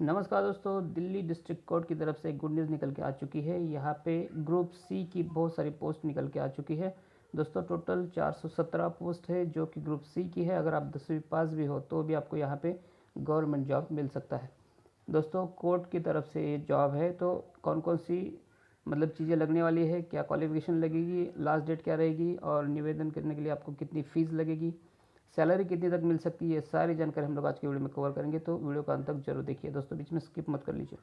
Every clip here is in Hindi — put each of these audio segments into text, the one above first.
नमस्कार दोस्तों, दिल्ली डिस्ट्रिक्ट कोर्ट की तरफ से एक गुड न्यूज़ निकल के आ चुकी है। यहाँ पे ग्रुप सी की बहुत सारी पोस्ट निकल के आ चुकी है। दोस्तों टोटल 417 पोस्ट है जो कि ग्रुप सी की है। अगर आप 10वीं पास भी हो तो भी आपको यहाँ पे गवर्नमेंट जॉब मिल सकता है। दोस्तों कोर्ट की तरफ से ये जॉब है, तो कौन कौन सी चीज़ें लगने वाली है, क्या क्वालिफिकेशन लगेगी, लास्ट डेट क्या रहेगी और निवेदन करने के लिए आपको कितनी फ़ीस लगेगी, सैलरी कितनी तक मिल सकती है, ये सारी जानकारी हम लोग आज की वीडियो में कवर करेंगे। तो वीडियो का अंत तक जरूर देखिए दोस्तों, बीच में स्किप मत कर लीजिए।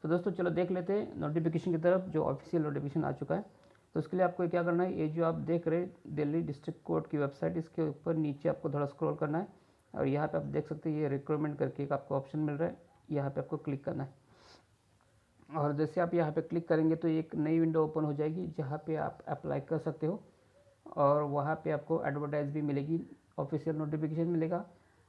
तो दोस्तों चलो देख लेते हैं नोटिफिकेशन की तरफ, जो ऑफिशियल नोटिफिकेशन आ चुका है। तो उसके लिए आपको क्या करना है, ये जो आप देख रहे हैं दिल्ली डिस्ट्रिक्ट कोर्ट की वेबसाइट, इसके ऊपर नीचे आपको थोड़ा स्क्रॉल करना है और यहाँ पे आप देख सकते हैं ये रिक्रूटमेंट करके एक आपको ऑप्शन मिल रहा है, यहाँ पे आपको क्लिक करना है। और जैसे आप यहाँ पे क्लिक करेंगे तो एक नई विंडो ओपन हो जाएगी जहाँ पे आप अप्लाई कर सकते हो और वहाँ पे आपको एडवर्टाइज भी मिलेगी, ऑफिशियल नोटिफिकेशन मिलेगा।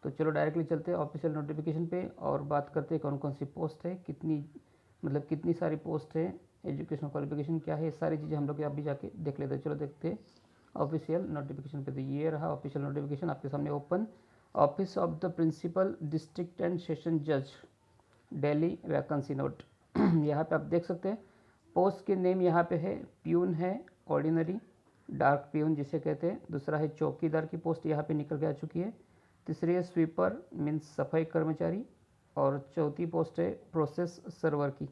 तो चलो डायरेक्टली चलते हैं ऑफिशियल नोटिफिकेशन पे और बात करते हैं कौन कौन सी पोस्ट है, कितनी सारी पोस्ट है, एजुकेशनल क्वालिफिकेशन क्या है, ये सारी चीज़ें हम लोग अभी जाके देख लेते हैं। चलो देखते हैं ऑफिशियल नोटिफिकेशन पे। तो ये रहा ऑफिशियल नोटिफिकेशन आपके सामने open. Office of the principal district and session जज, दिल्ली, वैकेंसी नोट। यहाँ पे आप देख सकते हैं पोस्ट के नेम यहाँ पे है, प्यून है, ऑर्डिनरी, डार्क प्यून जिसे कहते हैं। दूसरा है चौकीदार की पोस्ट यहाँ पे निकल के आ चुकी है। तीसरी है स्वीपर मीन्स सफाई कर्मचारी और चौथी पोस्ट है प्रोसेस सर्वर की।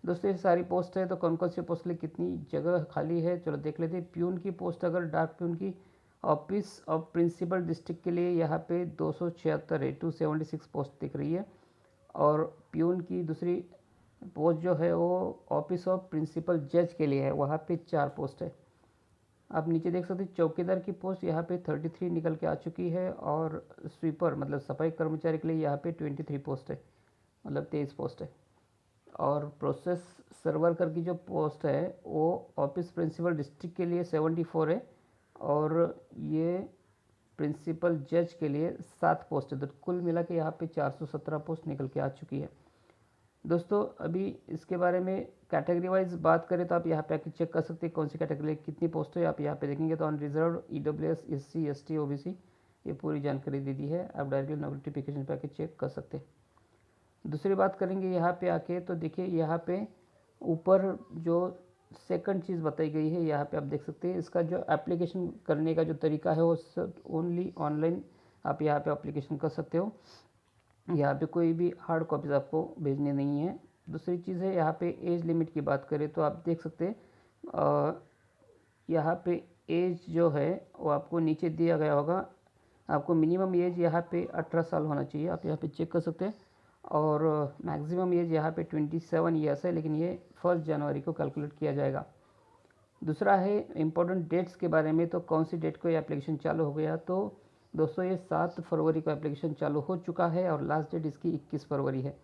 दोस्तों ये सारी पोस्ट है, तो कौन कौन सी पोस्ट लिए कितनी जगह खाली है चलो देख लेते हैं। प्यून की पोस्ट, अगर डार्क प्यून की ऑफिस ऑफ प्रिंसिपल डिस्ट्रिक्ट के लिए यहाँ पे 276 है, 276 पोस्ट दिख रही है। और प्यून की दूसरी पोस्ट जो है वो ऑफिस ऑफ प्रिंसिपल जज के लिए है, वहाँ पे 4 पोस्ट है। आप नीचे देख सकते हैं चौकीदार की पोस्ट यहाँ पे 33 निकल के आ चुकी है और स्वीपर सफाई कर्मचारी के लिए यहाँ पे 23 पोस्ट है, 23 पोस्ट है। और प्रोसेस सर्वर कर की जो पोस्ट है वो ऑफिस प्रिंसिपल डिस्ट्रिक्ट के लिए 74 है और ये प्रिंसिपल जज के लिए 7 पोस्ट है। तो कुल मिला के यहाँ पे 417 पोस्ट निकल के आ चुकी है। दोस्तों अभी इसके बारे में कैटेगरी वाइज बात करें तो आप यहाँ पे आके चेक कर सकते हैं कौन सी कैटेगरी कितनी पोस्ट है। आप यहाँ पे देखेंगे तो unreserved, EWS, SC, ST, OBC, ये पूरी जानकारी दे दी है। आप डायरेक्टली नोटिफिकेशन पे आके चेक कर सकते हैं। दूसरी बात करेंगे यहाँ पे आके तो देखिए यहाँ पे ऊपर जो सेकंड चीज़ बताई गई है, यहाँ पे आप देख सकते हैं इसका जो एप्लीकेशन करने का जो तरीका है वो सब ओनली ऑनलाइन आप यहाँ पे एप्लीकेशन कर सकते हो। यहाँ पे कोई भी हार्ड कॉपीज़ आपको भेजने नहीं है। दूसरी चीज़ है यहाँ पे एज लिमिट की बात करें तो आप देख सकते हैं यहाँ पे एज जो है वो आपको नीचे दिया गया होगा। आपको मिनिमम एज यहाँ पे 18 साल होना चाहिए, आप यहाँ पे चेक कर सकते हैं। और मैक्सिमम एज यहाँ पे 27 ईयर्स है, लेकिन ये 1 जनवरी को कैलकुलेट किया जाएगा। दूसरा है इम्पोर्टेंट डेट्स के बारे में, तो कौन सी डेट को ये एप्लीकेशन चालू हो गया। तो दोस्तों ये 7 फरवरी को एप्लीकेशन चालू हो चुका है और लास्ट डेट इसकी 21 फरवरी है।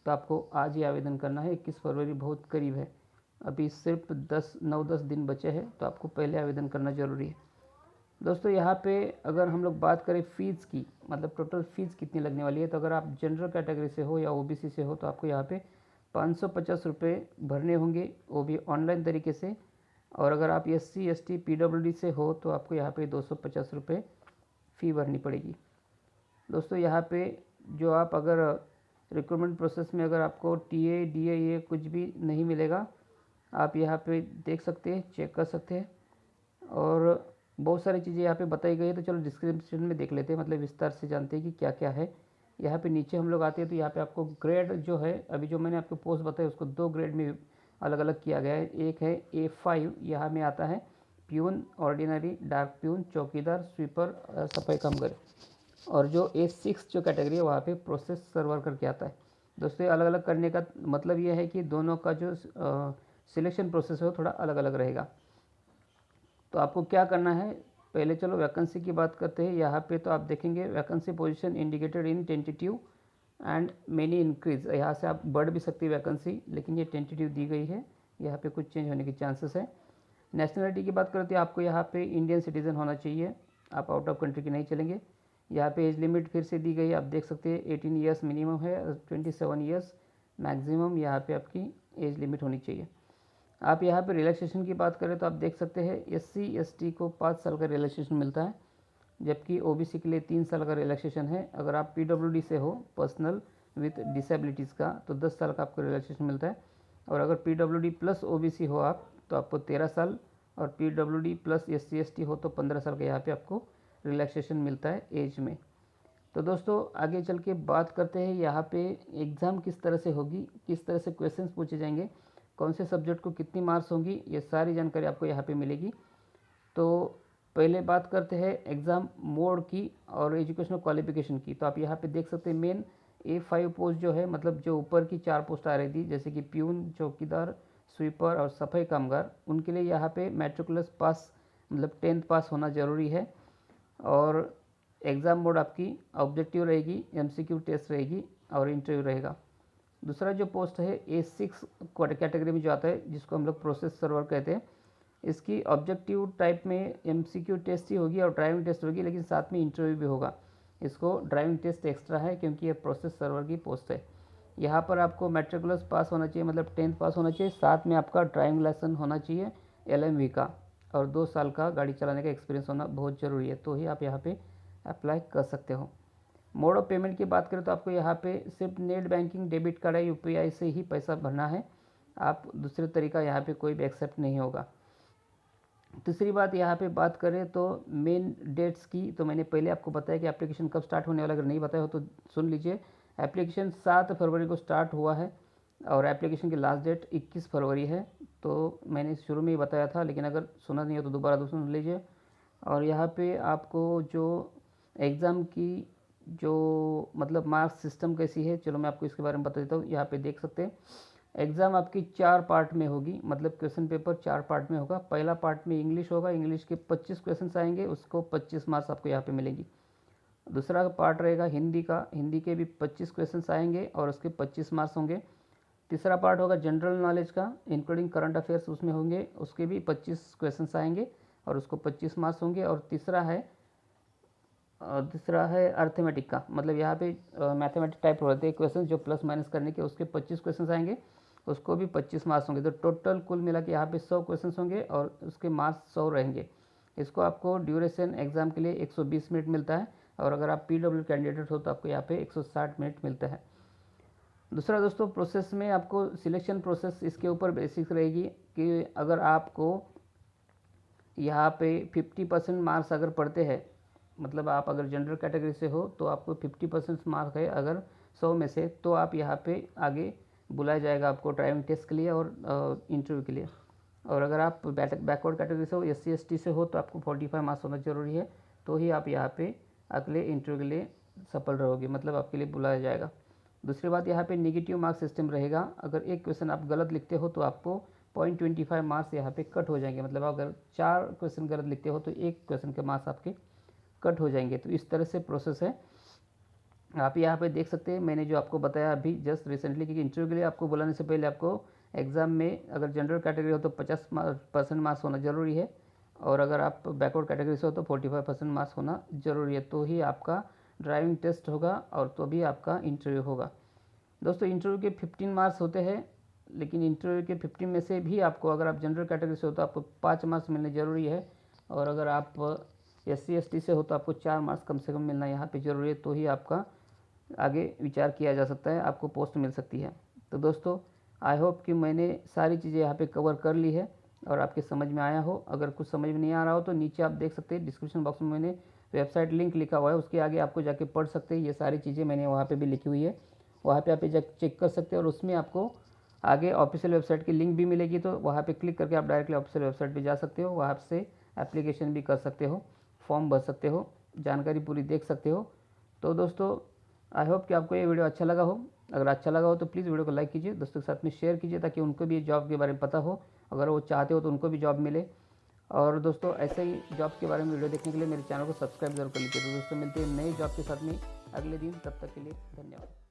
तो आपको आज ही आवेदन करना है, 21 फरवरी बहुत करीब है, अभी सिर्फ 9-10 दिन बचे हैं, तो आपको पहले आवेदन करना ज़रूरी है। दोस्तों यहाँ पे अगर हम लोग बात करें फ़ीस की, टोटल फ़ीस कितनी लगने वाली है, तो अगर आप जनरल कैटेगरी से हो या ओबीसी से हो तो आपको यहाँ पे 550 रुपये भरने होंगे, वो भी ऑनलाइन तरीके से। और अगर आप एससी, एसटी, पीडब्ल्यूडी से हो तो आपको यहाँ पे 250 रुपये फ़ी भरनी पड़ेगी। दोस्तों यहाँ पे जो आप अगर रिक्रूटमेंट प्रोसेस में अगर आपको टीए, डीए ये कुछ भी नहीं मिलेगा, आप यहाँ पे देख सकते हैं, चेक कर सकते हैं। और बहुत सारी चीज़ें यहाँ पे बताई गई है, तो चलो डिस्क्रिप्शन में देख लेते हैं, विस्तार से जानते हैं कि क्या क्या है। यहाँ पे नीचे हम लोग आते हैं तो यहाँ पे आपको ग्रेड जो है, अभी जो मैंने आपको पोस्ट बताया उसको 2 ग्रेड में अलग अलग किया गया है। एक है A5, यहाँ में आता है प्यून, ऑर्डिनरी, डार्क प्यून, चौकीदार, स्वीपर, सफाई कामगार। और जो A6 जो कैटेगरी है वहाँ पे प्रोसेस सर्वर करके आता है। दोस्तों अलग अलग करने का मतलब ये है कि दोनों का जो सिलेक्शन प्रोसेस है वो थोड़ा अलग अलग रहेगा। तो आपको क्या करना है, पहले चलो वैकेंसी की बात करते हैं। यहाँ पे तो आप देखेंगे vacancy position indicated in tentative and many increase, यहाँ से आप बढ़ भी सकती है वैकेंसी, लेकिन ये टेंटेटिव दी गई है, यहाँ पे कुछ चेंज होने के चांसेस है। नेशनलिटी की बात करते हैं, आपको यहाँ पे इंडियन सिटीज़न होना चाहिए, आप आउट ऑफ कंट्री के नहीं चलेंगे। यहाँ पे एज लिमिट फिर से दी गई है, आप देख सकते हैं 18 ईयर्स मिनिमम है, 27 ईयर्स मैक्सिमम यहाँ पे आपकी एज लिमिट होनी चाहिए। आप यहाँ पे रिलैक्सेशन की बात करें तो आप देख सकते हैं एससी, एसटी को 5 साल का रिलैक्सेशन मिलता है, जबकि ओबीसी के लिए 3 साल का रिलैक्सेशन है। अगर आप पीडब्ल्यूडी से हो, पर्सनल विथ डिसेबिलिटीज़ का तो 10 साल का आपको रिलैक्सेशन मिलता है। और अगर PWD प्लस OBC हो आप तो आपको 13 साल, और PWD प्लस SC ST हो तो 15 साल का यहाँ पे आपको रिलैक्सेशन मिलता है एज में। तो दोस्तों आगे चल के बात करते हैं यहाँ पे एग्ज़ाम किस तरह से होगी, किस तरह से क्वेश्चंस पूछे जाएंगे, कौन से सब्जेक्ट को कितनी मार्क्स होंगी, ये सारी जानकारी आपको यहाँ पे मिलेगी। तो पहले बात करते हैं एग्ज़ाम मोड की और एजुकेशनल क्वालिफिकेशन की। तो आप यहाँ पे देख सकते हैं मेन A5 पोस्ट जो है, मतलब जो ऊपर की 4 पोस्ट आ रही थी जैसे कि प्यून, चौकीदार, स्वीपर और सफाई कामगार, उनके लिए यहाँ पे मैट्रिकुलस पास मतलब 10th पास होना ज़रूरी है। और एग्ज़ाम मोड आपकी ऑब्जेक्टिव रहेगी, MCQ टेस्ट रहेगी और इंटरव्यू रहेगा। दूसरा जो पोस्ट है A6 कैटेगरी में जो आता है, जिसको हम लोग प्रोसेस सर्वर कहते हैं, इसकी ऑब्जेक्टिव टाइप में MCQ टेस्ट ही होगी और ड्राइविंग टेस्ट होगी, लेकिन साथ में इंटरव्यू भी होगा। इसको ड्राइविंग टेस्ट एक्स्ट्रा है क्योंकि ये प्रोसेस सर्वर की पोस्ट है। यहाँ पर आपको मैट्रिकुलस पास होना चाहिए, मतलब 10th पास होना चाहिए, साथ में आपका ड्राइविंग लाइसेंस होना चाहिए LMV का, और 2 साल का गाड़ी चलाने का एक्सपीरियंस होना बहुत ज़रूरी है, तो ही आप यहाँ पे अप्लाई कर सकते हो। मोड ऑफ पेमेंट की बात करें तो आपको यहाँ पे सिर्फ नेट बैंकिंग, डेबिट कार्ड या UPI से ही पैसा भरना है, आप दूसरे तरीका यहाँ पे कोई भी एक्सेप्ट नहीं होगा। तीसरी बात यहाँ पे बात करें तो मेन डेट्स की, तो मैंने पहले आपको बताया कि एप्लीकेशन कब स्टार्ट होने वाला, अगर नहीं बताया हो तो सुन लीजिए। एप्लीकेशन 7 फरवरी को स्टार्ट हुआ है और एप्लीकेशन की लास्ट डेट 21 फरवरी है। तो मैंने शुरू में ही बताया था, लेकिन अगर सुना नहीं हो तो दोबारा सुन लीजिए। और यहाँ पे आपको जो एग्ज़ाम की जो मतलब मार्क्स सिस्टम कैसी है, चलो मैं आपको इसके बारे में बता देता हूँ। यहाँ पे देख सकते हैं एग्ज़ाम आपकी 4 पार्ट में होगी, मतलब क्वेश्चन पेपर 4 पार्ट में होगा। पहला पार्ट में इंग्लिश होगा, इंग्लिश के 25 क्वेश्चन आएंगे, उसको 25 मार्क्स आपको यहाँ पे मिलेंगी। दूसरा पार्ट रहेगा हिंदी का, हिंदी के भी 25 क्वेश्चन आएंगे और उसके 25 मार्क्स होंगे। तीसरा पार्ट होगा जनरल नॉलेज का, इंक्लूडिंग करंट अफेयर्स उसमें होंगे, उसके भी 25 क्वेश्चन आएंगे और उसको 25 मार्क्स होंगे। और तीसरा है अर्थमेटिक का, मतलब यहाँ पे मैथमेटिक टाइप रहते हैं क्वेश्चन जो प्लस माइनस करने के, उसके 25 क्वेश्चन आएंगे, उसको भी 25 मार्क्स होंगे। तो टोटल कुल मिला के यहाँ पे 100 क्वेश्चन होंगे और उसके मार्क्स 100 रहेंगे। इसको आपको ड्यूरेशन एग्ज़ाम के लिए 120 मिनट मिलता है, और अगर आप PW कैंडिडेट हो तो आपको यहाँ पे 160 मिनट मिलता है। दूसरा दोस्तों प्रोसेस में आपको सिलेक्शन प्रोसेस इसके ऊपर बेसिक रहेगी कि अगर आपको यहाँ पे 50% मार्क्स अगर पड़ते हैं, मतलब आप अगर जनरल कैटेगरी से हो तो आपको 50% मार्क्स है अगर 100 में से, तो आप यहाँ पे आगे बुलाया जाएगा आपको ड्राइविंग टेस्ट के लिए और इंटरव्यू के लिए। और अगर आप बैकवर्ड कैटेगरी से हो, SC ST से हो, तो आपको 45 मार्क्स होना ज़रूरी है, तो ही आप यहाँ पे अगले इंटरव्यू के लिए सफल रहोगे, मतलब आपके लिए बुलाया जाएगा। दूसरी बात यहाँ पे नेगेटिव मार्क्स सिस्टम रहेगा। अगर एक क्वेश्चन आप गलत लिखते हो तो आपको 0.25 मार्क्स यहाँ पे कट हो जाएंगे, मतलब अगर 4 क्वेश्चन गलत लिखते हो तो एक क्वेश्चन के मार्क्स आपके कट हो जाएंगे। तो इस तरह से प्रोसेस है। आप यहाँ पे देख सकते हैं मैंने जो आपको बताया अभी जस्ट रिसेंटली कि इंटरव्यू के लिए आपको बुलाने से पहले आपको एग्ज़ाम में अगर जनरल कैटेगरी हो तो 50% मार्क्स होना ज़रूरी है, और अगर आप बैकवर्ड कैटेगरी से हो तो 45% मार्क्स होना ज़रूरी है, तो ही आपका ड्राइविंग टेस्ट होगा और तो भी आपका इंटरव्यू होगा। दोस्तों इंटरव्यू के 15 मार्क्स होते हैं, लेकिन इंटरव्यू के 15 में से भी आपको, अगर आप जनरल कैटेगरी से हो तो आपको 5 मार्क्स मिलने ज़रूरी है, और अगर आप SC ST से हो तो आपको 4 मार्क्स कम से कम मिलना यहाँ पे ज़रूरी है, तो ही आपका आगे विचार किया जा सकता है, आपको पोस्ट मिल सकती है। तो दोस्तों आई होप कि मैंने सारी चीज़ें यहाँ पे कवर कर ली है और आपके समझ में आया हो। अगर कुछ समझ में नहीं आ रहा हो तो नीचे आप देख सकते हैं डिस्क्रिप्शन बॉक्स में मैंने वेबसाइट लिंक लिखा हुआ है, उसके आगे आपको जाके पढ़ सकते हैं। ये सारी चीज़ें मैंने वहाँ पे भी लिखी हुई है, वहाँ पे आप जाके चेक कर सकते हैं, और उसमें आपको आगे ऑफिशियल वेबसाइट की लिंक भी मिलेगी, तो वहाँ पे क्लिक करके आप डायरेक्टली ऑफिशियल वेबसाइट पे जा सकते हो, वहाँ से एप्लीकेशन भी कर सकते हो, फॉर्म भर सकते हो, जानकारी पूरी देख सकते हो। तो दोस्तों आई होप कि आपको ये वीडियो अच्छा लगा हो। अगर अच्छा लगा हो तो प्लीज़ वीडियो को लाइक कीजिए, दोस्तों के साथ में शेयर कीजिए, ताकि उनको भी जॉब के बारे में पता हो, अगर वो चाहते हो तो उनको भी जॉब मिले। और दोस्तों ऐसे ही जॉब के बारे में वीडियो देखने के लिए मेरे चैनल को सब्सक्राइब जरूर कर लीजिए। तो दोस्तों मिलते हैं नए जॉब के साथ में अगले दिन, तब तक के लिए धन्यवाद।